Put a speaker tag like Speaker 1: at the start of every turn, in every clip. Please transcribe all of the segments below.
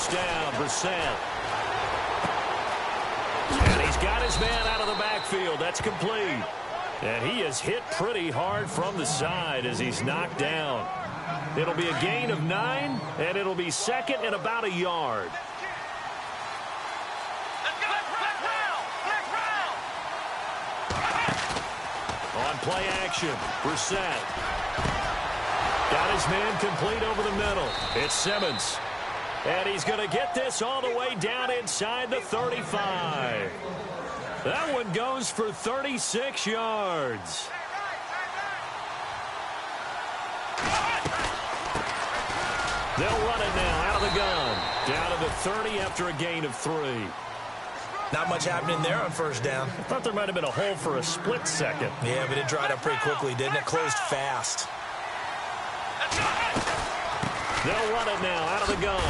Speaker 1: first down. Brissett. And he's got his man out of the backfield. That's complete. And he is hit pretty hard from the side as he's knocked down. It'll be a gain of 9, and it'll be second and about a yard. On play action, Brissett. Got his man complete over the middle. It's Simmons. And he's going to get this all the way down inside the 35. That one goes for 36 yards. They'll run it now out of the gun. Down to the 30 after a gain of 3.
Speaker 2: Not much happening there on first down.
Speaker 1: I thought there might have been a hole for a split second.
Speaker 2: Yeah, but it dried up pretty quickly, didn't it? Closed fast.
Speaker 1: They'll run it now out of the gun.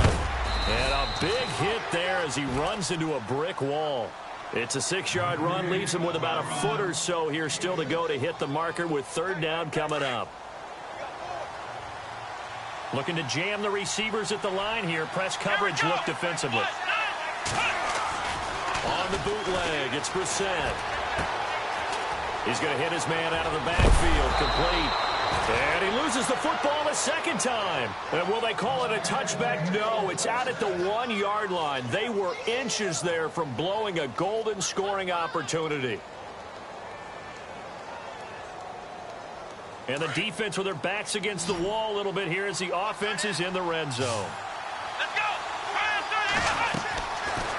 Speaker 1: And a big hit there as he runs into a brick wall. It's a 6-yard run, leaves him with about a foot or so here still to go to hit the marker with third down coming up. Looking to jam the receivers at the line here. Press coverage look defensively. On the bootleg, it's Brissett. He's going to hit his man out of the backfield, complete. And he loses the football a second time. And will they call it a touchback? No, it's out at the 1-yard line. They were inches there from blowing a golden scoring opportunity. And the defense with their backs against the wall a little bit here as the offense is in the red zone.
Speaker 3: Let's go!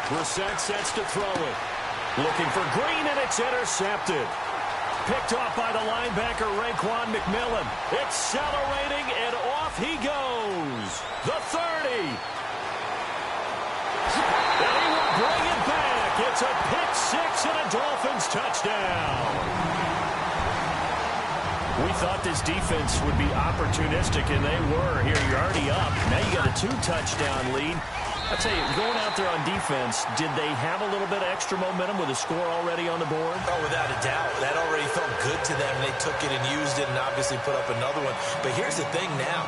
Speaker 1: Brissett sets to throw it. Looking for Green, and it's intercepted. Picked off by the linebacker, Raekwon McMillan. Accelerating, and off he goes. The 30. And he will bring it back. It's a pick-6 and a Dolphins touchdown. We thought this defense would be opportunistic, and they were. Here, you're already up. Now you got a 2-touchdown lead. I'll tell you, going out there on defense, did they have a little bit of extra momentum with a score already on the board?
Speaker 2: Oh, without a doubt. That already felt good to them. They took it and used it and obviously put up another one. But here's the thing now.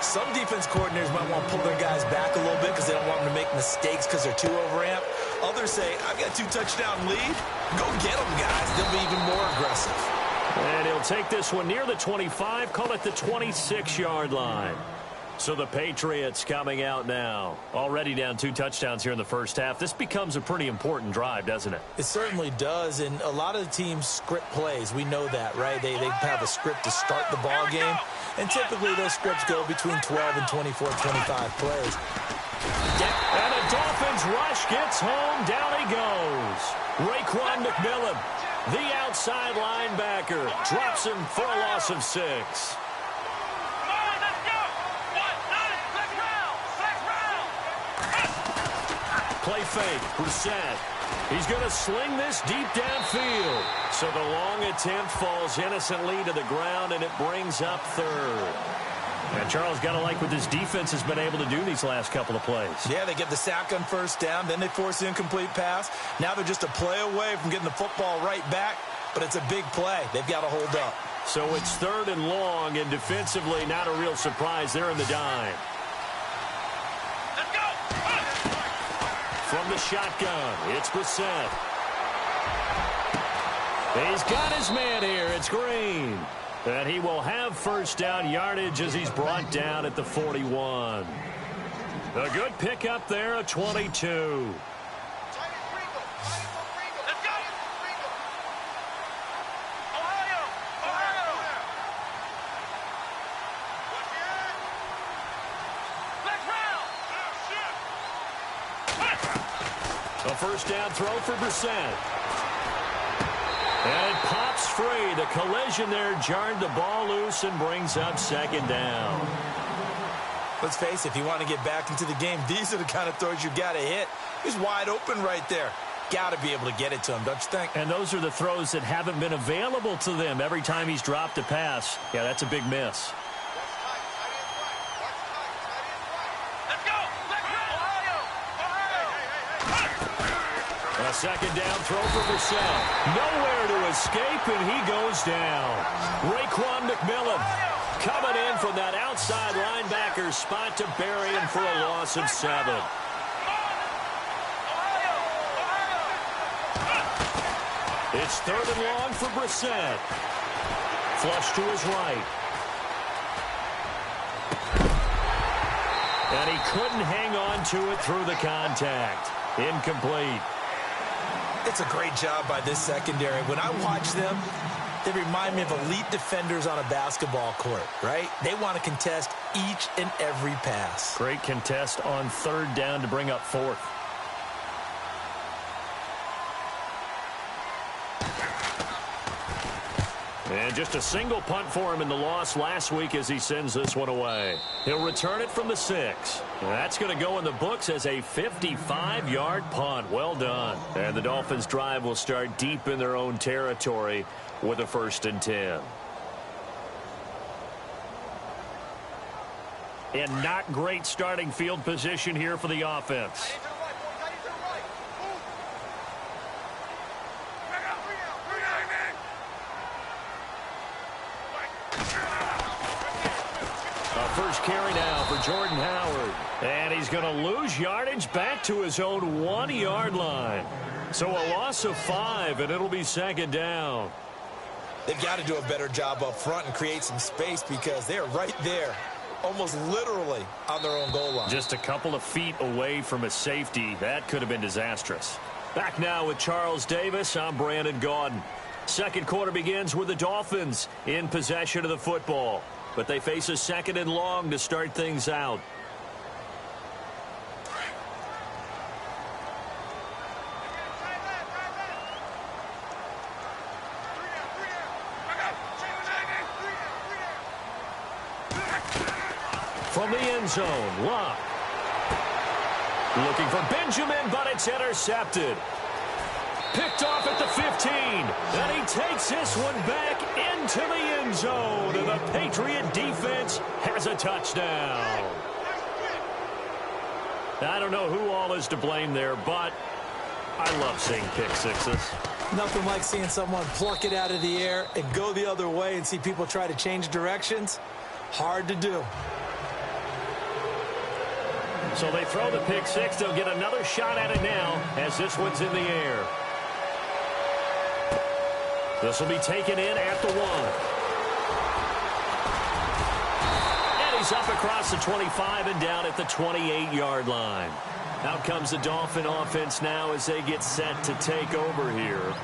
Speaker 2: Some defense coordinators might want to pull their guys back a little bit because they don't want them to make mistakes because they're too overamped. Others say, I've got a 2-touchdown lead. Go get them, guys. They'll be even more aggressive.
Speaker 1: And he'll take this one near the 25, call it the 26-yard line. So the Patriots coming out now. Already down 2 touchdowns here in the first half. This becomes a pretty important drive, doesn't it?
Speaker 2: It certainly does, and a lot of the teams script plays. We know that, right? They have a script to start the ball game, and typically those scripts go between 12 and 24, 25 plays.
Speaker 1: And a Dolphins rush gets home. Down he goes. Raekwon McMillan, the outside linebacker, drops him for a loss of 6. Play fake, Brissett. He's going to sling this deep downfield. So the long attempt falls innocently to the ground, and it brings up third. And Charles, got to like what this defense has been able to do these last couple of plays.
Speaker 2: Yeah, they get the sack on first down, then they force the incomplete pass. Now they're just a play away from getting the football right back, but it's a big play. They've got to hold up.
Speaker 1: So it's third and long, and defensively not a real surprise. They're in the dime.
Speaker 3: Let's go!
Speaker 1: From the shotgun, it's Brissett. He's got his man here. It's Green. And he will have first down yardage as he's brought down at the 41. A good pickup there, a 22. A first down throw for Brissett. And it pops free. The collision there jarred the ball loose and brings up second down.
Speaker 2: Let's face it, if you want to get back into the game, these are the kind of throws you got to hit. He's wide open right there. Got to be able to get it to him, don't you think?
Speaker 1: And those are the throws that haven't been available to them every time he's dropped a pass. Yeah, that's a big miss. A second down throw for Brissett. Nowhere to escape, and he goes down. Raekwon McMillan coming in from that outside linebacker spot to bury him for a loss of 7. It's 3rd and long for Brissett. Flush to his right. And he couldn't hang on to it through the contact. Incomplete.
Speaker 2: It's a great job by this secondary. When I watch them, they remind me of elite defenders on a basketball court, right? They want to contest each and every pass.
Speaker 1: Great contest on 3rd down to bring up 4th. And just a single punt for him in the loss last week as he sends this one away. He'll return it from the 6. That's going to go in the books as a 55-yard punt. Well done. And the Dolphins' drive will start deep in their own territory with a 1st and 10. And not great starting field position here for the offense. First carry now for Jordan Howard. And he's going to lose yardage back to his own 1-yard line. So a loss of 5, and it'll be 2nd down.
Speaker 2: They've got to do a better job up front and create some space because they're right there, almost literally on their own goal line.
Speaker 1: Just a couple of feet away from a safety. That could have been disastrous. Back now with Charles Davis. I'm Brandon Gaudin. Second quarter begins with the Dolphins in possession of the football. But they face a 2nd and long to start things out. From the end zone, Locke. Looking for Benjamin, but it's intercepted. Picked off at the 15, and he takes this one back into the end zone, and the Patriot defense has a touchdown. I don't know who all is to blame there, but I love seeing pick sixes.
Speaker 2: Nothing like seeing someone pluck it out of the air and go the other way and see people try to change directions. Hard to do.
Speaker 1: So they throw the pick six. They'll get another shot at it now as this one's in the air. This will be taken in at the 1. And he's up across the 25 and down at the 28-yard line. Out comes the Dolphin offense now as they get set to take over here.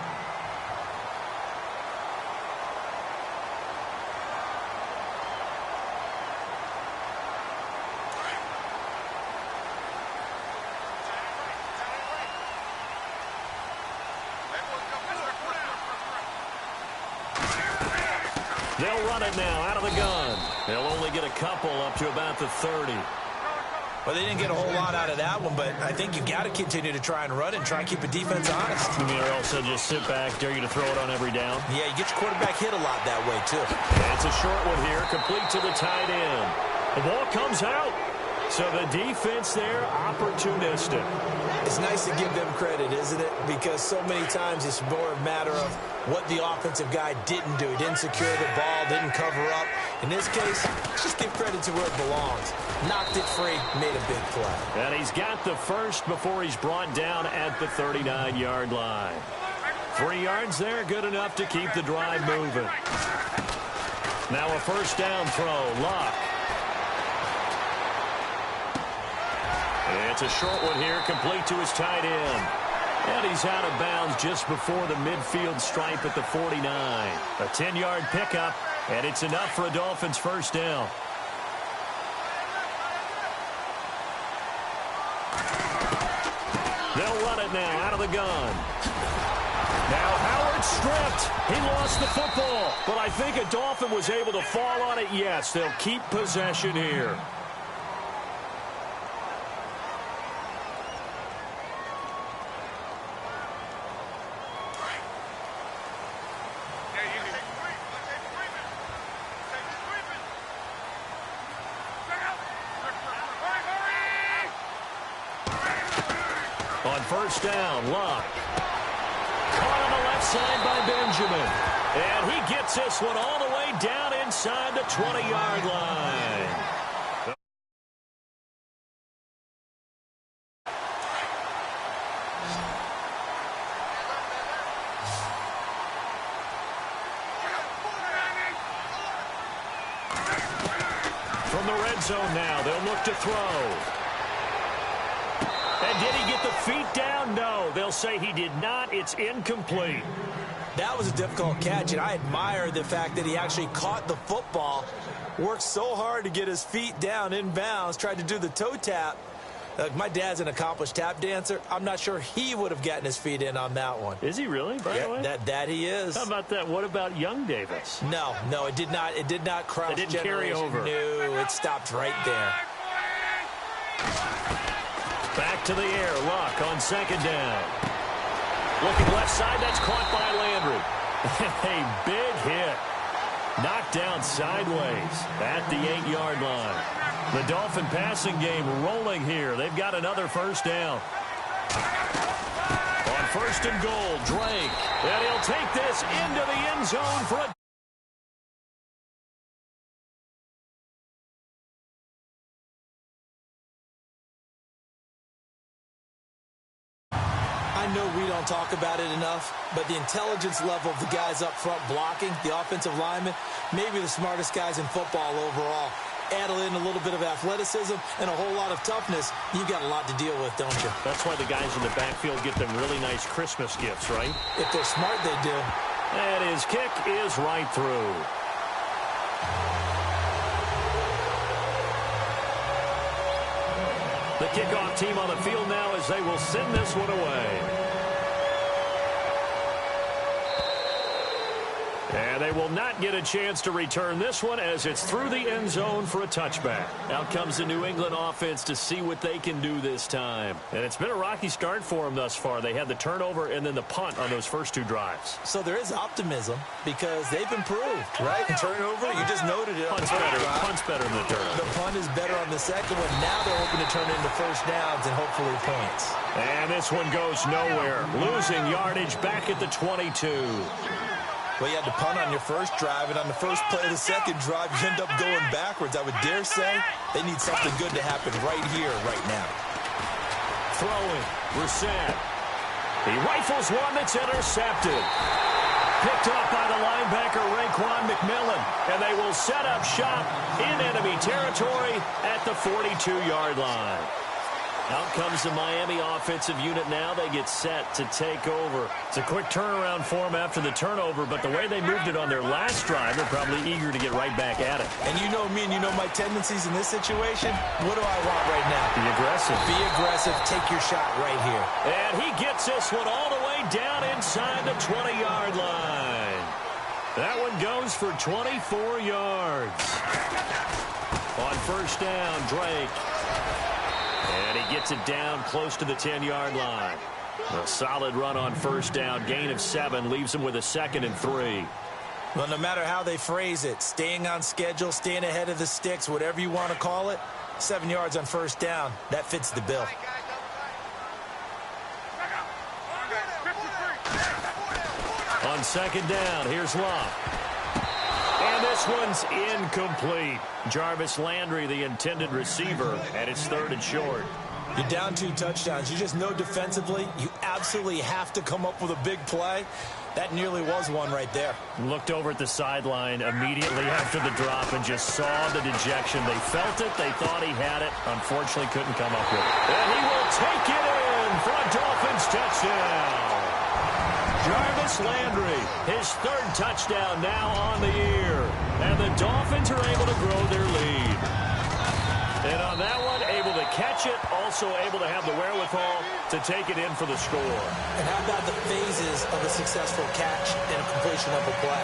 Speaker 1: They'll run it now out of the gun. They'll only get a couple up to about the 30.
Speaker 2: Well, they didn't get a whole lot out of that one, but I think you've got to continue to try and run it and try and keep the defense honest.
Speaker 1: You mean, or also just sit back, dare you to throw it on every down?
Speaker 2: Yeah, you get your quarterback hit a lot that way, too.
Speaker 1: And it's a short one here, complete to the tight end. The ball comes out. So the defense there, opportunistic.
Speaker 2: It's nice to give them credit, isn't it? Because so many times it's more a matter of what the offensive guy didn't do. He didn't secure the ball, didn't cover up. In this case, just give credit to where it belongs. Knocked it free, made a big play.
Speaker 1: And he's got the first before he's brought down at the 39-yard line. 3 yards there, good enough to keep the drive moving. Now a first down throw, Locke. It's a short one here, complete to his tight end. And he's out of bounds just before the midfield stripe at the 49. A 10-yard pickup, and it's enough for a Dolphins first down. They'll run it now out of the gun. Now Howard stripped. He lost the football. But I think a Dolphin was able to fall on it. Yes, they'll keep possession here. On first down, Locke. Caught on the left side by Benjamin. And he gets this one all the way down inside the 20-yard line. red zone now. They'll look to throw. And did he get the feet down? No. They'll say he did not. It's incomplete.
Speaker 2: That was a difficult catch, and I admire the fact that he actually caught the football, worked so hard to get his feet down in bounds, tried to do the toe tap. My dad's an accomplished tap dancer. I'm not sure he would have gotten his feet in on that one.
Speaker 1: Is he really, by the way?
Speaker 2: That he is.
Speaker 1: How about that? What about young Davis?
Speaker 2: No, it did not. It did not cross.
Speaker 1: It didn't carry over.
Speaker 2: No, it stopped right there.
Speaker 1: Back to the air. Luck on second down. Looking left side. That's caught by Landry. A big hit. Knocked down sideways at the 8-yard line. The Dolphin passing game rolling here. They've got another first down. On first and goal, Drake. And he'll take this into the end zone for a...
Speaker 2: I know we don't talk about it enough, but the intelligence level of the guys up front blocking, the offensive linemen, maybe the smartest guys in football overall. Add in a little bit of athleticism and a whole lot of toughness, you've got a lot to deal with, don't you?
Speaker 1: That's why the guys in the backfield get them really nice Christmas gifts, right?
Speaker 2: If they're smart, they do.
Speaker 1: And his kick is right through. The kickoff team on the field now as they will send this one away. And they will not get a chance to return this one as it's through the end zone for a touchback. Out comes the New England offense to see what they can do this time. And it's been a rocky start for them thus far. They had the turnover and then the punt on those first two drives.
Speaker 2: So there is optimism because they've improved, right? And turnover, you just noted it.
Speaker 1: Punt's better than the turnover.
Speaker 2: The punt is better on the second one. Now they're hoping to turn into first downs and hopefully points.
Speaker 1: And this one goes nowhere. Losing yardage back at the 22.
Speaker 2: Well, you had to punt on your first drive, and on the first play of the second drive, you end up going backwards. I would dare say they need something good to happen right here, right now.
Speaker 1: Throwing, Brissett. He rifles one that's intercepted. Picked off by the linebacker, Raekwon McMillan. And they will set up shop in enemy territory at the 42-yard line. Out comes the Miami offensive unit now. They get set to take over. It's a quick turnaround for them after the turnover, but the way they moved it on their last drive, they're probably eager to get right back at it.
Speaker 2: And you know me and you know my tendencies in this situation. What do I want right now?
Speaker 1: Be aggressive.
Speaker 2: Be aggressive. Take your shot right here.
Speaker 1: And he gets this one all the way down inside the 20-yard line. That one goes for 24 yards. On first down, Drake. And he gets it down close to the 10-yard line. A solid run on first down. Gain of 7 leaves him with a 2nd and 3.
Speaker 2: Well, no matter how they phrase it, staying on schedule, staying ahead of the sticks, whatever you want to call it, 7 yards on first down, that fits the bill.
Speaker 1: On second down, here's Locke. And this one's incomplete. Jarvis Landry, the intended receiver, and it's 3rd and short.
Speaker 2: You're down 2 touchdowns. You just know defensively you absolutely have to come up with a big play. That nearly was one right there.
Speaker 1: Looked over at the sideline immediately after the drop and just saw the dejection. They felt it. They thought he had it. Unfortunately, couldn't come up with it. And he will take it in for a Dolphins touchdown. Jarvis Landry, his 3rd touchdown now on the year. And the Dolphins are able to grow their lead. And on that one, able to catch it, also able to have the wherewithal to take it in for the score.
Speaker 2: And how about the phases of a successful catch and a completion of a play?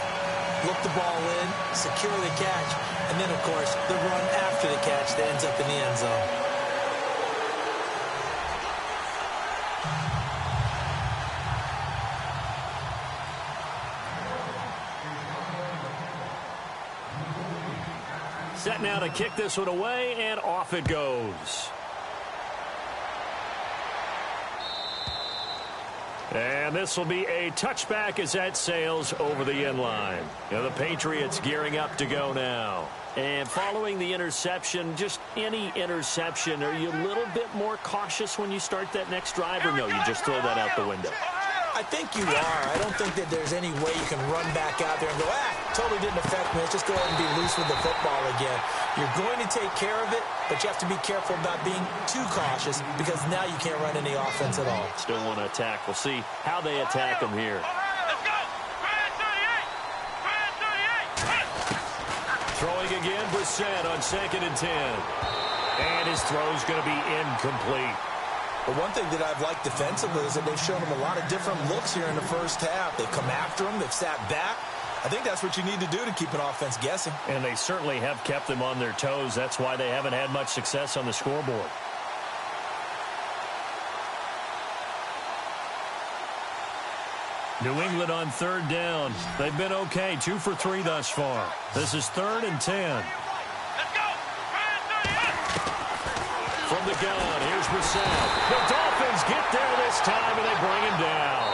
Speaker 2: Look the ball in, secure the catch, and then, of course, the run after the catch that ends up in the end zone.
Speaker 1: Set now to kick this one away, and off it goes. And this will be a touchback as that sails over the end line. Now the Patriots gearing up to go now. And following the interception, just any interception, are you a little bit more cautious when you start that next drive, or no, you just throw that out the window?
Speaker 2: I think you are. I don't think that there's any way you can run back out there and go, totally didn't affect me. Let's just go ahead and be loose with the football again. You're going to take care of it, but you have to be careful about being too cautious because now you can't run any offense at all.
Speaker 1: Still want to attack. We'll see how they attack them here.
Speaker 3: Let's go.
Speaker 1: Throwing again, Brissett on 2nd and 10. And his throw's going to be incomplete.
Speaker 2: But one thing that I've liked defensively is that they've shown him a lot of different looks here in the first half. They've come after him. They've sat back. I think that's what you need to do to keep an offense guessing.
Speaker 1: And they certainly have kept them on their toes. That's why they haven't had much success on the scoreboard. New England on 3rd down. They've been okay, 2 for 3 thus far. This is 3rd and 10.
Speaker 3: Let's go.
Speaker 1: From the gun, here's Brissett. The Dolphins get there this time, and they bring him down.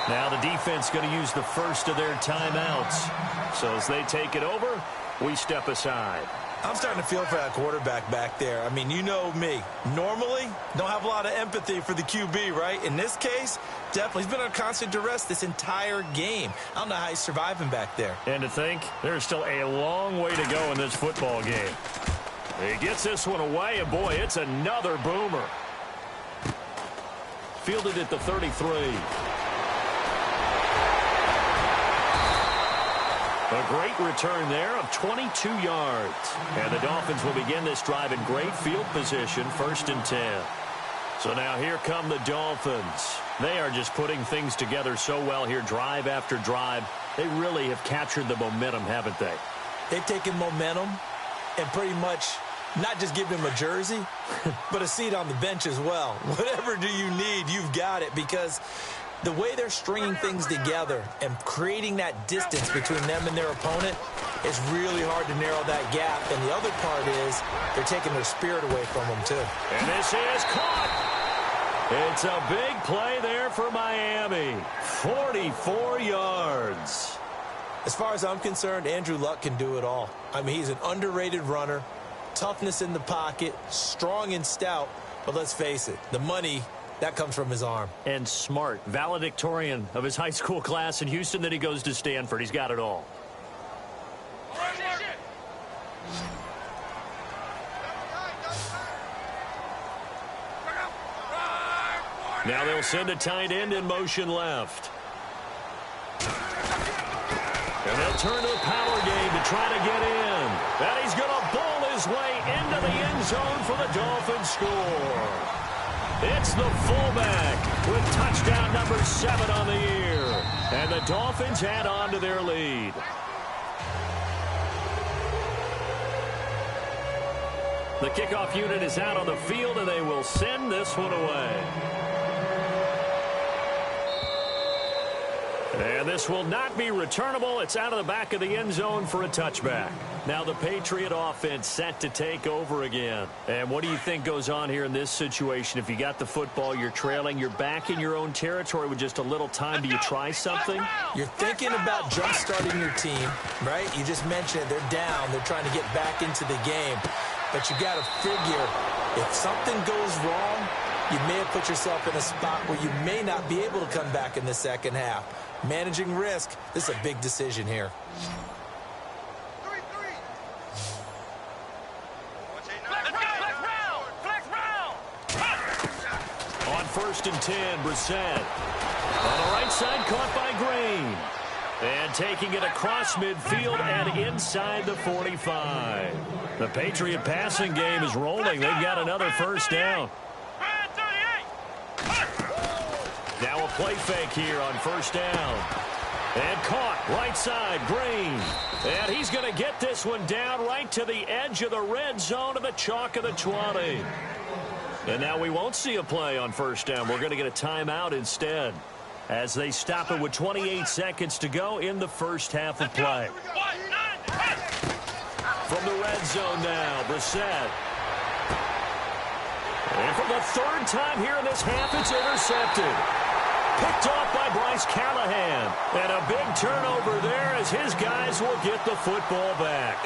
Speaker 1: Now the defense going to use the first of their timeouts. So as they take it over, we step aside.
Speaker 2: I'm starting to feel for that quarterback back there. I mean, you know me. Normally, don't have a lot of empathy for the QB, right? In this case, definitely. He's been under constant duress this entire game. I don't know how he's surviving back there.
Speaker 1: And to think, there's still a long way to go in this football game. He gets this one away, and boy, it's another boomer. Fielded at the 33. A great return there of 22 yards. And the Dolphins will begin this drive in great field position, 1st and 10. So now here come the Dolphins. They are just putting things together so well here, drive after drive. They really have captured the momentum, haven't they?
Speaker 2: They've taken momentum and pretty much not just given him a jersey, but a seat on the bench as well. Whatever do you need, you've got it, because the way they're stringing things together and creating that distance between them and their opponent is really hard to narrow that gap. And the other part is they're taking their spirit away from them, too.
Speaker 1: And this is caught. It's a big play there for Miami. 44 yards.
Speaker 2: As far as I'm concerned, Andrew Luck can do it all. I mean, he's an underrated runner, toughness in the pocket, strong and stout. But let's face it, the money, that comes from his arm.
Speaker 1: And smart. Valedictorian of his high school class in Houston. Then he goes to Stanford. He's got it all. Now they'll send a tight end in motion left. And they'll turn to the power game to try to get in. And he's going to bowl his way into the end zone for the Dolphins score. It's the fullback with touchdown number 7 on the year. And the Dolphins add on to their lead. The kickoff unit is out on the field, and they will send this one away. And this will not be returnable. It's out of the back of the end zone for a touchback. Now the Patriot offense set to take over again. And what do you think goes on here in this situation? If you got the football, you're trailing, you're back in your own territory with just a little time. Do you try something?
Speaker 2: You're thinking about jump-starting your team, right? You just mentioned it. They're down. They're trying to get back into the game. But you got to figure, if something goes wrong, you may have put yourself in a spot where you may not be able to come back in the second half. Managing risk, this is a big decision here.
Speaker 1: On 1st and 10, Brissett. On the right side, caught by Green. And taking it across midfield and inside the 45. The Patriot passing game is rolling. They've got another first down. Now a play fake here on 1st down. And caught right side, Green. And he's going to get this one down right to the edge of the red zone of the chalk of the 20. And now we won't see a play on 1st down. We're going to get a timeout instead as they stop it with 28 seconds to go in the first half of play. From the red zone now, Brissett. And for the 3rd time here in this half, it's intercepted. Picked off by Bryce Callahan. And a big turnover there as his guys will get the football back.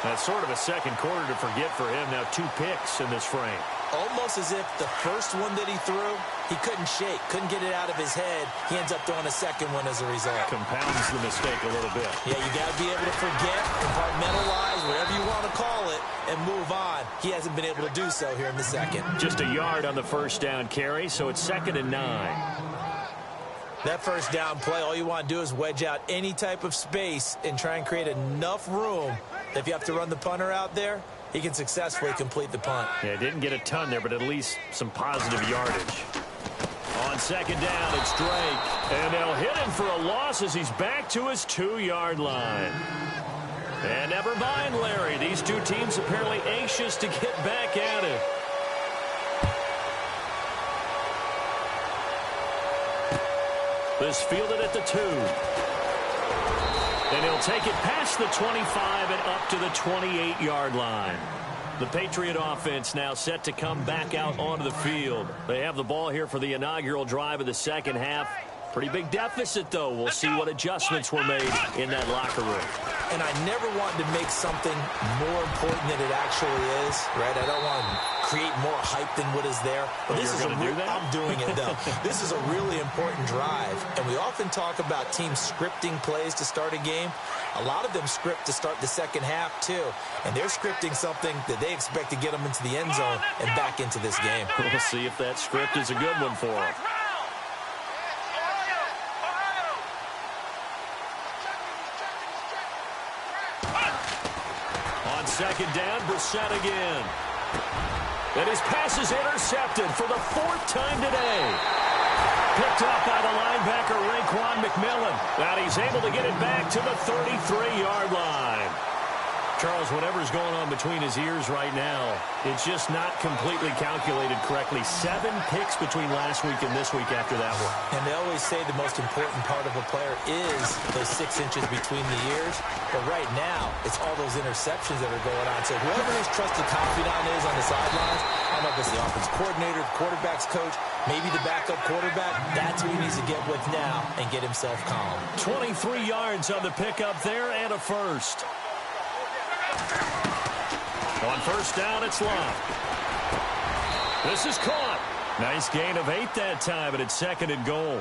Speaker 1: That's sort of a second quarter to forget for him. Now 2 picks in this frame.
Speaker 2: almost as if the first one that he threw, he couldn't shake, couldn't get it out of his head. He ends up throwing a second one as a result.
Speaker 1: Compounds the mistake a little bit.
Speaker 2: Yeah, you got to be able to forget, compartmentalize, whatever you want to call it, and move on. He hasn't been able to do so here in the second.
Speaker 1: Just a yard on the first down carry, so it's 2nd and 9.
Speaker 2: That first down play, all you want to do is wedge out any type of space and try and create enough room that if you have to run the punter out there, he can successfully complete the punt.
Speaker 1: Yeah, didn't get a ton there, but at least some positive yardage. On 2nd down, it's Drake. And they'll hit him for a loss as he's back to his 2-yard line. And never mind, Larry. These two teams apparently anxious to get back at it. This fielded at the 2. And he'll take it past the 25 and up to the 28-yard line. The Patriot offense now set to come back out onto the field. They have the ball here for the inaugural drive of the second half. Pretty big deficit, though. We'll see what adjustments were made in that locker room.
Speaker 2: And I never wanted to make something more important than it actually is, right? I don't want to create more hype than what is there. But this is I'm doing it, though. This is a really important drive. And we often talk about teams scripting plays to start a game. A lot of them script to start the second half, too. And they're scripting something that they expect to get them into the end zone and back into this game.
Speaker 1: We'll see if that script is a good one for them. On 2nd down, Brissett again. And his pass is intercepted for the 4th time today. Picked up by the linebacker, Raekwon McMillan. And he's able to get it back to the 33-yard line. Charles, whatever's going on between his ears right now, it's just not completely calculated correctly. 7 picks between last week and this week after that one.
Speaker 2: And they always say the most important part of a player is those 6 inches between the ears. But right now, it's all those interceptions that are going on. So whoever his trusted confidant is on the sidelines, I don't know if it's the offense coordinator, the quarterback's coach, maybe the backup quarterback, that's who he needs to get with now and get himself calm.
Speaker 1: 23 yards on the pickup there and a first. On 1st down, it's Love. This is caught. Nice gain of 8 that time, and it's 2nd and goal.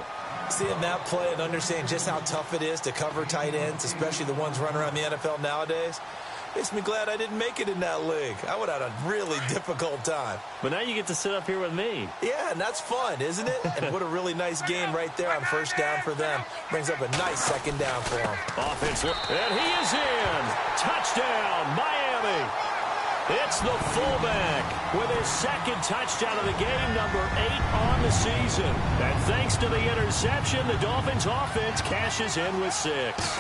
Speaker 2: Seeing that play and understanding just how tough it is to cover tight ends, especially the ones running around the NFL nowadays, makes me glad I didn't make it in that league. I would have had a really difficult time.
Speaker 1: But now you get to sit up here with me.
Speaker 2: Yeah, and that's fun, isn't it? And what a really nice gain right there on 1st down for them. Brings up a nice 2nd down for them.
Speaker 1: Offense, and he is in. Touchdown, Miami. It's the fullback with his 2nd touchdown of the game, number 8 on the season. And thanks to the interception, the Dolphins offense cashes in with 6.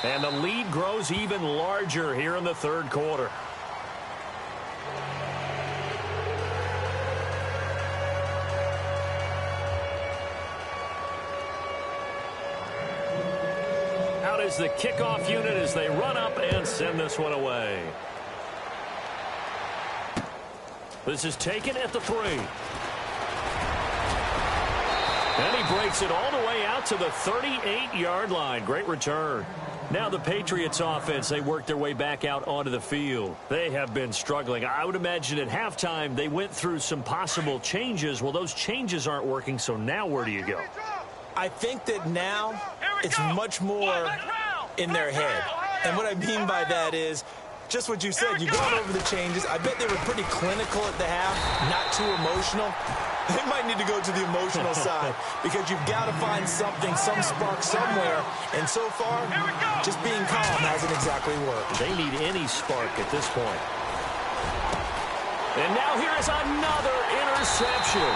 Speaker 1: And the lead grows even larger here in the 3rd quarter. Out is the kickoff unit as they run up and send this one away. This is taken at the 3. And he breaks it all the way out to the 38-yard line. Great return. Now the Patriots offense, they work their way back out onto the field. They have been struggling. I would imagine at halftime they went through some possible changes. Well, those changes aren't working, so now where do you go?
Speaker 2: I think that now it's much more in their head. And what I mean by that is just what you said. You've gone over the changes. I bet they were pretty clinical at the half, not too emotional. They might need to go to the emotional side because you've got to find something, some spark somewhere. And so far, just being calm hasn't exactly worked.
Speaker 1: They need any spark at this point. And now here is another interception.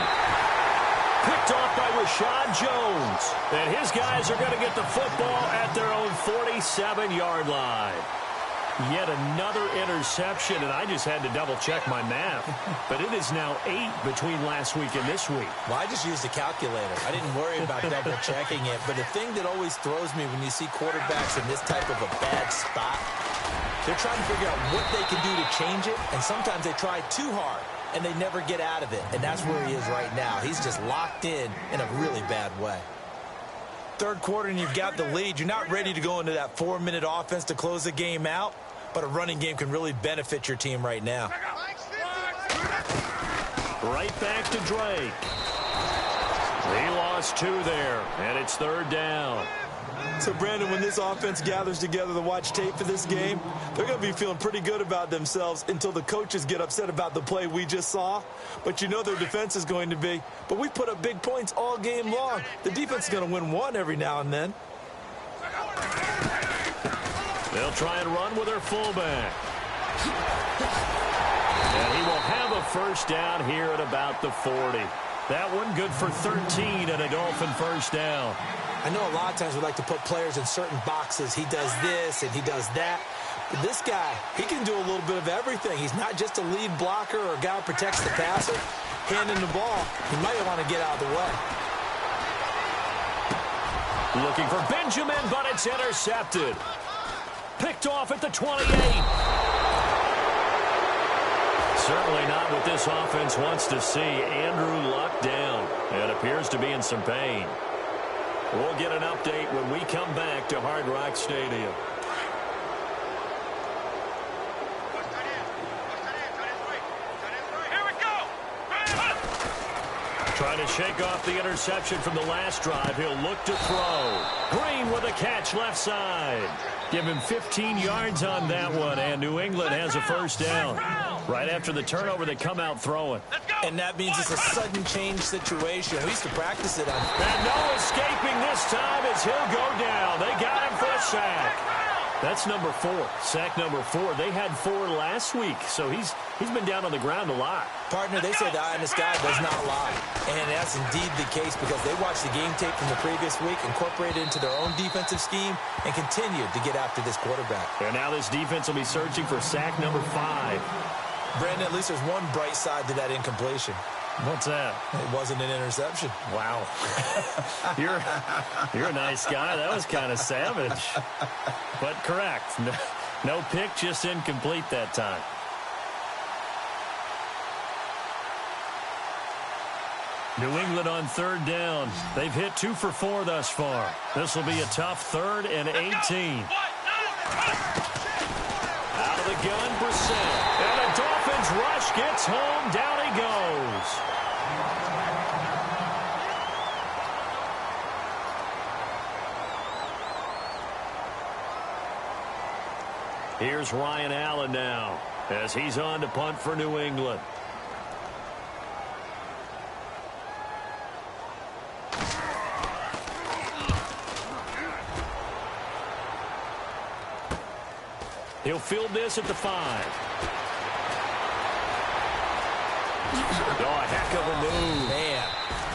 Speaker 1: Picked off by Rashad Jones. And his guys are going to get the football at their own 47-yard line. Yet another interception, and I just had to double-check my math. But it is now 8 between last week and this week.
Speaker 2: Well, I just used a calculator. I didn't worry about double-checking it. But the thing that always throws me when you see quarterbacks in this type of a bad spot, they're trying to figure out what they can do to change it, and sometimes they try too hard, and they never get out of it. And that's where he is right now. He's just locked in a really bad way. 3rd quarter, and you've got the lead. You're not ready to go into that 4-minute offense to close the game out. but a running game can really benefit your team right now.
Speaker 1: Right back to Drake. He lost 2 there, and it's 3rd down.
Speaker 2: So, Brandon, when this offense gathers together to watch tape for this game, they're going to be feeling pretty good about themselves until the coaches get upset about the play we just saw. But you know their defense is going to be. But we put up big points all game long. The defense is going to win one every now and then.
Speaker 1: They'll try and run with their fullback. And he will have a first down here at about the 40. That one good for 13 and a Dolphin first down.
Speaker 2: I know a lot of times we like to put players in certain boxes. He does this and he does that. But this guy, he can do a little bit of everything. He's not just a lead blocker or a guy who protects the passer. Handing the ball, he might want to get out of the way.
Speaker 1: Looking for Benjamin, but it's intercepted. Picked off at the 28. Certainly not what this offense wants to see. Andrew Luck down and appears to be in some pain. We'll get an update when we come back to Hard Rock Stadium.
Speaker 3: Here we go.
Speaker 1: Trying to shake off the interception from the last drive. He'll look to throw. Green with a catch left side. Give him 15 yards on that one, and New England has a first down. Right after the turnover, they come out throwing.
Speaker 2: And that means it's a sudden change situation. We used to practice it on.
Speaker 1: And no escaping this time as he'll go down. They got him for a sack. That's number 4. Sack number 4. They had 4 last week, so he's been down on the ground a lot.
Speaker 2: Partner, they say the eye in the sky does not lie. And that's indeed the case because they watched the game tape from the previous week, incorporated it into their own defensive scheme, and continued to get after this quarterback.
Speaker 1: And now this defense will be searching for sack number 5.
Speaker 2: Brandon, at least there's one bright side to that incompletion.
Speaker 1: What's that?
Speaker 2: It wasn't an interception.
Speaker 1: Wow. You're a nice guy. That was kind of savage. But correct. No pick, just incomplete that time. New England on 3rd down. They've hit 2 for 4 thus far. This will be a tough 3rd and 18. Out of the gun, Brissett. And a Dolphins rush gets home. Down he goes. Here's Ryan Allen now as he's on to punt for New England. He'll field this at the 5. Oh, a heck of a move.
Speaker 2: Man.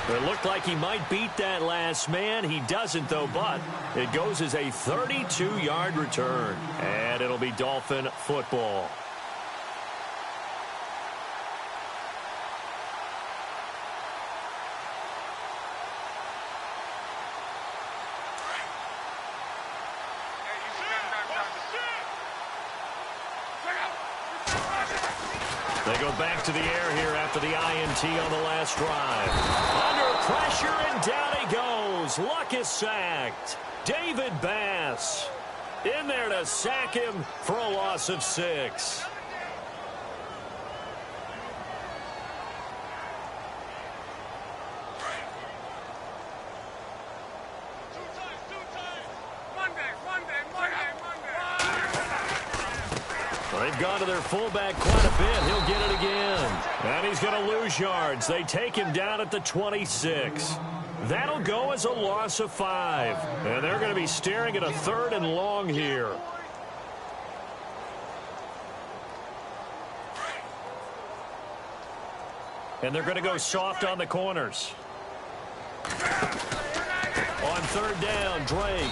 Speaker 1: It looked like he might beat that last man. He doesn't, though, but it goes as a 32-yard return. And it'll be Dolphin football. They go back to the air here after the INT on the last drive. Under pressure, and down he goes. Luck is sacked. David Bass in there to sack him for a loss of 6. They've gone to their fullback quite a bit. He'll get it again. And he's going to lose yards. They take him down at the 26. That'll go as a loss of 5. And they're going to be staring at a 3rd and long here. And they're going to go soft on the corners. On 3rd down, Drake.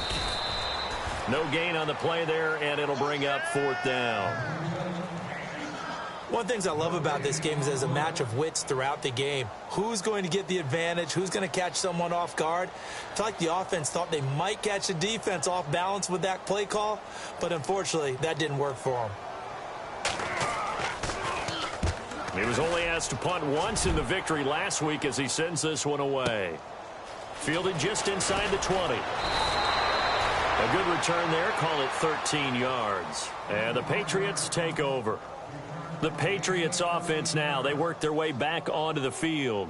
Speaker 1: No gain on the play there, and it'll bring up 4th down.
Speaker 2: One of the things I love about this game is there's a match of wits throughout the game. Who's going to get the advantage? Who's going to catch someone off guard? I feel like the offense thought they might catch the defense off balance with that play call, but unfortunately, that didn't work for them.
Speaker 1: He was only asked to punt once in the victory last week as he sends this one away. Fielded just inside the 20. A good return there, call it 13 yards. And the Patriots take over. The Patriots offense now, they work their way back onto the field.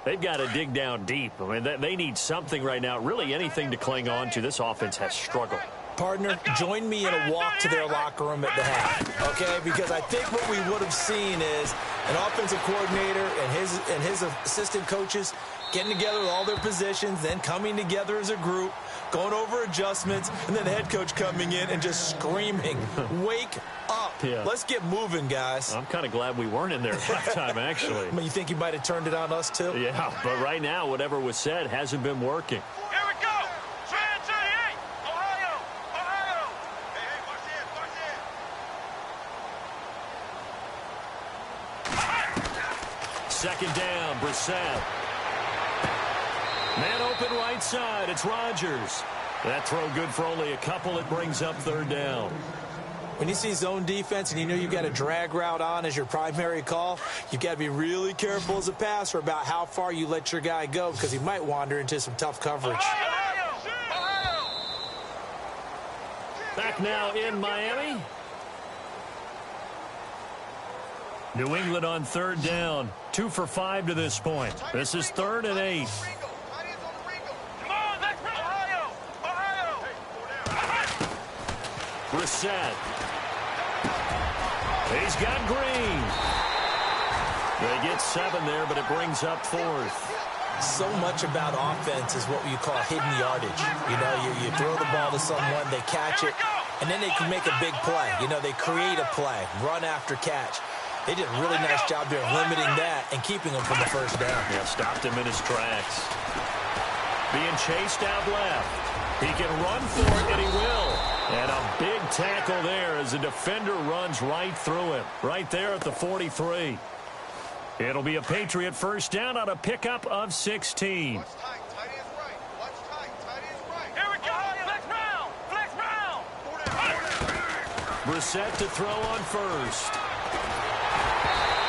Speaker 1: They've got to dig down deep. I mean, they need something right now, really anything to cling on to. This offense has struggled.
Speaker 2: Partner, join me in a walk to their locker room at the half, okay? Because I think what we would have seen is an offensive coordinator and his assistant coaches getting together with all their positions, then coming together as a group, going over adjustments, and then the head coach coming in and just screaming, wake up.
Speaker 1: Yeah.
Speaker 2: Let's get moving, guys.
Speaker 1: I'm kind of glad we weren't in there at that time, actually.
Speaker 2: I mean, you think he might have turned it on us, too?
Speaker 1: Yeah, but right now, whatever was said hasn't been working.
Speaker 3: Here we go. Trans 38. Ohio. Ohio. Hey, watch this.
Speaker 1: Second down, Brissett. Man open right side, it's Rodgers. That throw good for only a couple. It brings up third down.
Speaker 2: When you see zone defense and you know you've got a drag route on as your primary call, you've got to be really careful as a passer about how far you let your guy go because he might wander into some tough coverage.
Speaker 3: Ohio. Ohio.
Speaker 1: Back now in Miami. New England on third down. 2 for 5 to this point. This is 3rd and 8.
Speaker 3: Come on, let's run. Ohio. Ohio.
Speaker 1: Brissett. He's got Green. They get 7 there, but it brings up 4th.
Speaker 2: So much about offense is what you call hidden yardage. You know, you throw the ball to someone, they catch it, and then they can make a big play. You know, they create a play, run after catch. They did a really nice job there limiting that and keeping him from the first down.
Speaker 1: Yeah, stopped him in his tracks. Being chased out left. He can run for it, and he will. And a big tackle there as the defender runs right through him. Right there at the 43. It'll be a Patriot first down on a pickup of 16.
Speaker 3: Here we go. Flex round. Flex round.
Speaker 1: Brissett to throw on first.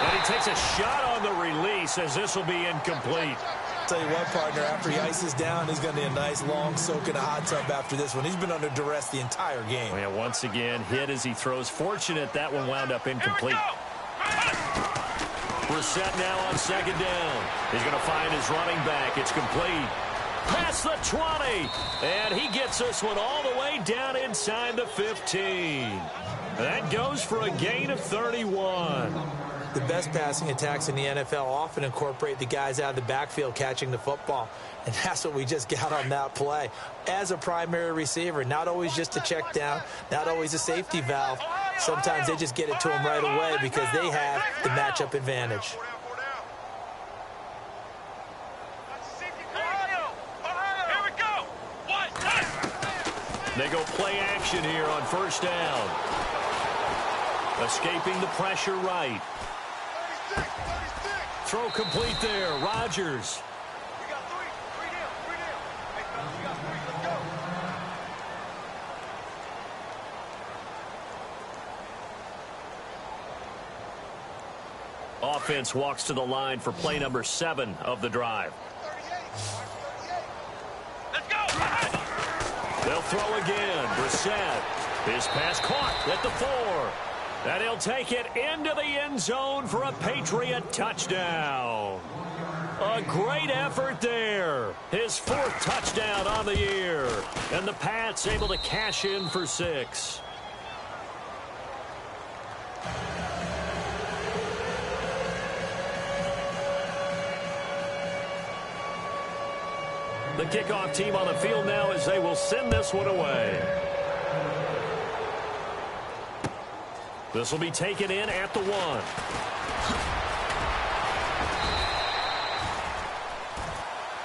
Speaker 1: And he takes a shot on the release as this will be incomplete.
Speaker 2: Tell you what, partner, after he ices down, he's going to need a nice long soak in a hot tub after this one. He's been under duress the entire game.
Speaker 1: Yeah, once again, hit as he throws. Fortunate that one wound up incomplete. Brissett now on second down. He's going to find his running back. It's complete. Past the 20. And he gets this one all the way down inside the 15. That goes for a gain of 31.
Speaker 2: The best passing attacks in the NFL often incorporate the guys out of the backfield catching the football. And that's what we just got on that play. As a primary receiver, not always just a check down, not always a safety valve. Sometimes they just get it to them right away because they have the matchup advantage.
Speaker 3: Here we go.
Speaker 1: They go play action here on first down. Escaping the pressure right. Throw complete there. Rodgers.
Speaker 3: We got three. Three down. Hey, fellas, we got 3. Let's go.
Speaker 1: Offense walks to the line for play number 7 of the drive.
Speaker 3: 38. Let's go.
Speaker 1: They'll throw again. Brissett. His pass caught at the 4. And he'll take it into the end zone for a Patriot touchdown. A great effort there. His 4th touchdown on the year. And the Pats able to cash in for 6. The kickoff team on the field now as they will send this one away. This will be taken in at the 1.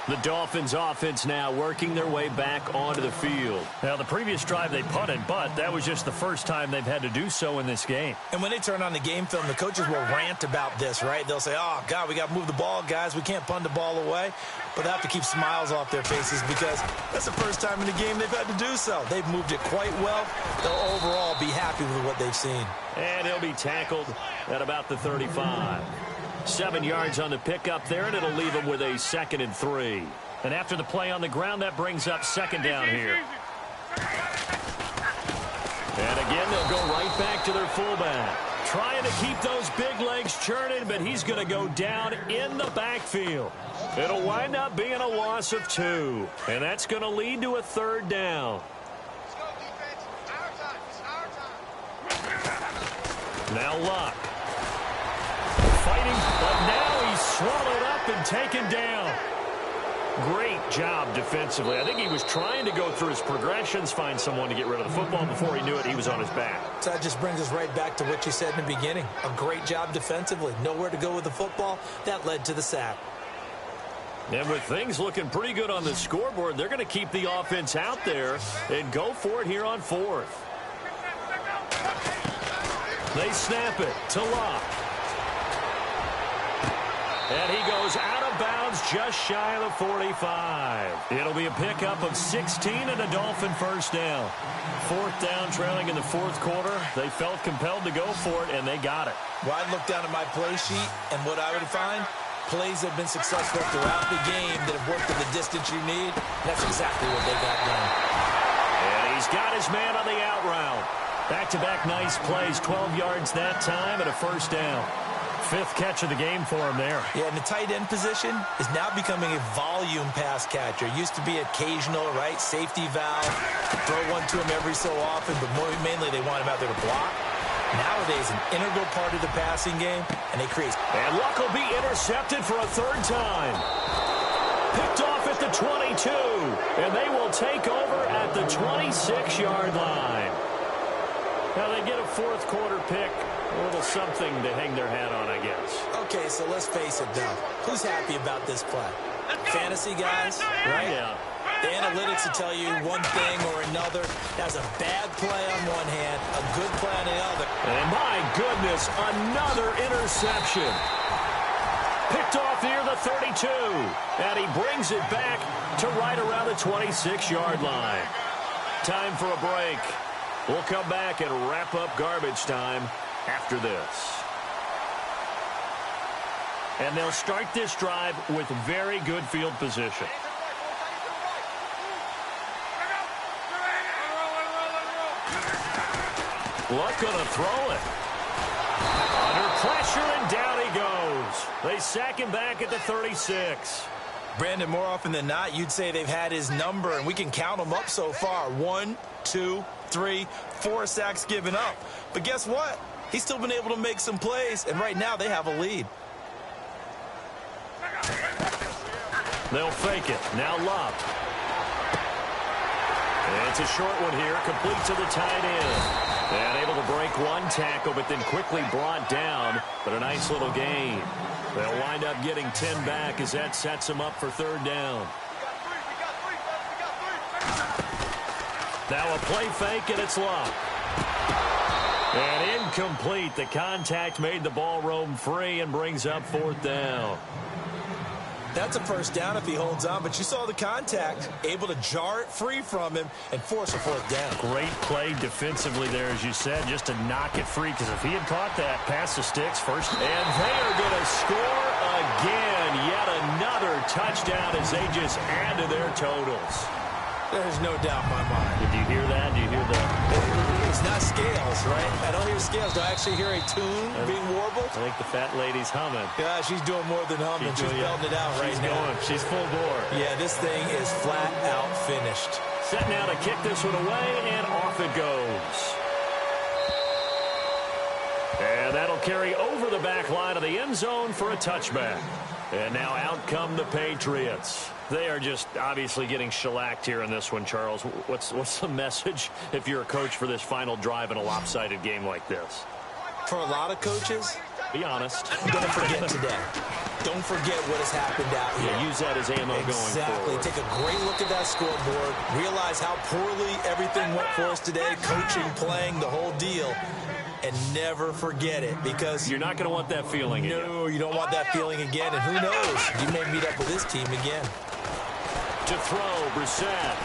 Speaker 1: The Dolphins offense now working their way back onto the field. Now, the previous drive they punted, but that was just the first time they've had to do so in this game.
Speaker 2: And when they turn on the game film, the coaches will rant about this, right? They'll say, oh, God, we got to move the ball, guys. We can't punt the ball away. But they have to keep smiles off their faces because that's the first time in the game they've had to do so. They've moved it quite well. They'll overall be happy with what they've seen.
Speaker 1: And he'll be tackled at about the 35. 7 yards on the pickup there, and it'll leave him with a 2nd and 3. And after the play on the ground, that brings up second down here. And again, they'll go right back to their fullback. Trying to keep those big legs churning, but he's going to go down in the backfield. It'll wind up being a loss of 2. And that's going to lead to a 3rd down.
Speaker 3: Let's go, defense. It's our time. It's our time.
Speaker 1: Now Luck. Fighting, but now he's swallowed up and taken down. Great job defensively. I think he was trying to go through his progressions, find someone to get rid of the football. Before he knew it, he was on his back.
Speaker 2: So that just brings us right back to what you said in the beginning. A great job defensively. Nowhere to go with the football. That led to the sack.
Speaker 1: And with things looking pretty good on the scoreboard, they're going to keep the offense out there and go for it here on 4th. They snap it to Luck. And he goes out of bounds just shy of the 45. It'll be a pickup of 16 and a Dolphin 1st down. 4th down, trailing in the 4th quarter. They felt compelled to go for it, and they got it.
Speaker 2: Well, I'd look down at my play sheet, and what I would find, plays have been successful throughout the game that have worked at the distance you need. That's exactly what they got done.
Speaker 1: And he's got his man on the out route. Back-to-back nice plays, 12 yards that time, and a 1st down. 5th catch of the game for him there.
Speaker 2: Yeah, and the tight end position is now becoming a volume pass catcher. Used to be occasional, right? Safety valve. Throw one to him every so often, but mainly they want him out there to block. Nowadays, an integral part of the passing game, and they create.
Speaker 1: And Luck will be intercepted for a 3rd time. Picked off at the 22, and they will take over at the 26-yard line. Now they get a 4th quarter pick. A little something to hang their hat on, I guess.
Speaker 2: Okay, so let's face it, though. Who's happy about this play? Fantasy guys, right?
Speaker 1: Yeah.
Speaker 2: The analytics will tell you one thing or another. That's a bad play on one hand, a good play on the other.
Speaker 1: And my goodness, another interception. Picked off near the 32. And he brings it back to right around the 26-yard line. Time for a break. We'll come back and wrap up garbage time after this. And they'll start this drive with very good field position. Luck gonna throw it. Under pressure, and down he goes. They sack him back at the 36.
Speaker 2: Brandon, more often than not, you'd say they've had his number, and we can count them up so far. 1, 2, 3, 4 sacks given up. But guess what? He's still been able to make some plays, and right now they have a lead.
Speaker 1: They'll fake it. Now Luck. It's a short one here, complete to the tight end. And able to break one tackle, but then quickly brought down. But a nice little gain. They'll wind up getting 10 back as that sets them up for 3rd down. Now a play fake, and it's Luck. And incomplete. The contact made the ball roam free and brings up 4th down.
Speaker 2: That's a 1st down if he holds on, but you saw the contact, able to jar it free from him and force a 4th down.
Speaker 1: Great play defensively there, as you said, just to knock it free, because if he had caught that, pass the sticks first. And they are going to score again. Yet another touchdown as they just add to their totals.
Speaker 2: There's no doubt in my mind.
Speaker 1: Did you hear that? Do you hear that?
Speaker 2: It's not scales, right? I don't hear scales. Do I actually hear a tune being warbled?
Speaker 1: I think the fat lady's humming.
Speaker 2: Yeah, she's doing more than humming. She's belting it out right now.
Speaker 1: She's full bore.
Speaker 2: Yeah, this thing is flat out finished.
Speaker 1: Set now to kick this one away, and off it goes. And that'll carry over the back line of the end zone for a touchback. And now out come the Patriots. They are just obviously getting shellacked here in this one, Charles. What's the message if you're a coach for this final drive in a lopsided game like this?
Speaker 2: For a lot of coaches,
Speaker 1: be honest.
Speaker 2: Don't forget today. Don't forget what has happened out here.
Speaker 1: Yeah, use that as ammo going forward.
Speaker 2: Take a great look at that scoreboard. Realize how poorly everything went for us today. Coaching, playing, the whole deal. And never forget it, because
Speaker 1: you're not going to want that feeling again.
Speaker 2: No, you don't want that feeling again. And who knows? You may meet up with this team again.
Speaker 1: To throw, Brissett.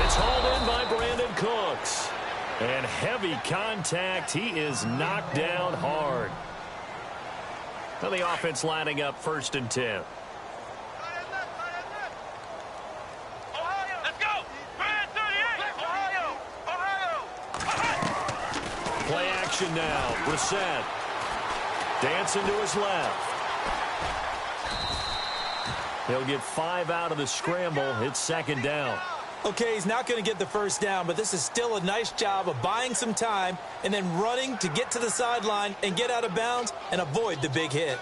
Speaker 1: It's hauled in by Brandon Cooks. And heavy contact. He is knocked down hard. Now the offense lining up 1st and 10.
Speaker 3: Let's go! 38! Ohio!
Speaker 1: action now. Brissett dancing to his left. He'll get 5 out of the scramble. It's second down.
Speaker 2: Okay, he's not going to get the first down, but this is still a nice job of buying some time and then running to get to the sideline and get out of bounds and avoid the big hit.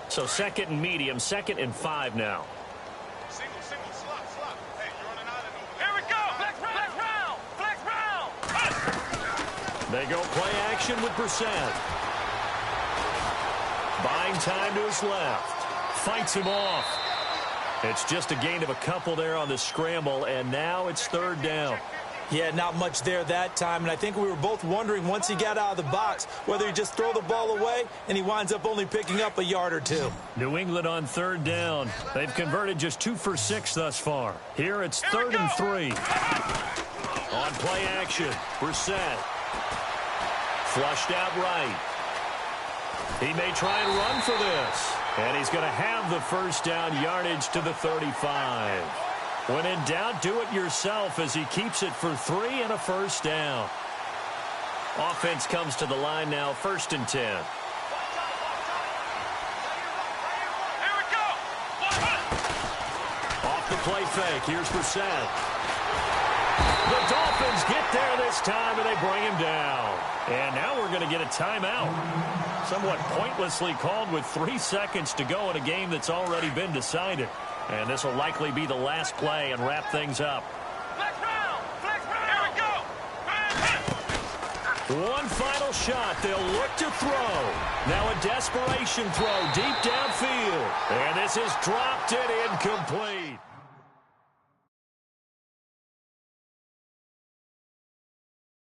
Speaker 1: So second and medium, 2nd and 5 now.
Speaker 3: Single, slot. Hey, you're on an island over there. Here we go. Flex round.
Speaker 1: They go play action with Brissett. Buying time to his left. Fights him off. It's just a gain of a couple there on the scramble, and now it's 3rd down.
Speaker 2: Yeah, not much there that time, and I think we were both wondering once he got out of the box whether he just throw the ball away and he winds up only picking up a yard or 2.
Speaker 1: New England on 3rd down. They've converted just 2 for 6 thus far. Here it's 3rd and 3. On play action, Brissett. Flushed out right. He may try and run for this. And he's going to have the first down yardage to the 35. When in doubt, do it yourself as he keeps it for 3 and a first down. Offense comes to the line now, 1st and 10.
Speaker 3: Here we go.
Speaker 1: Off the play fake, here's Brissett. The Dolphins get there this time, and they bring him down. And now we're going to get a timeout. Somewhat pointlessly called with 3 seconds to go in a game that's already been decided. And this will likely be the last play and wrap things up.
Speaker 3: Flex round. Here we go.
Speaker 1: One final shot. They'll look to throw. Now a desperation throw deep downfield. And this is dropped and incomplete.